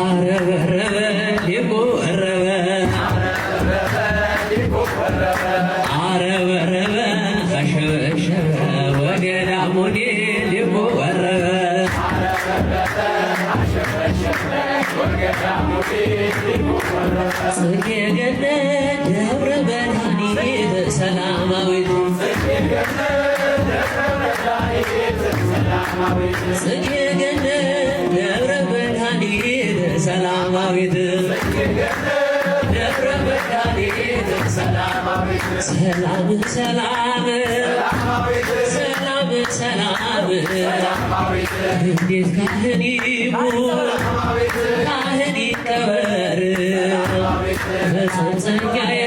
አረበረበ ሊቁ ወረበ አረበረበ አሸበሸበ ወገዳሙኒ ሊቁ ወረበ ጽጌ ገነት ደብረ መድኃኒት ሰላማዊት ጽጌ ገነት ደብረ መድኃኒት ሰላማዊት ደብረ መድኃኒት ሰላማዊት ሰላም ሰላም ሰላም ሰላም እንዴት ካህን ይሙት ካህን ይቀበር በጽንሰኛዬ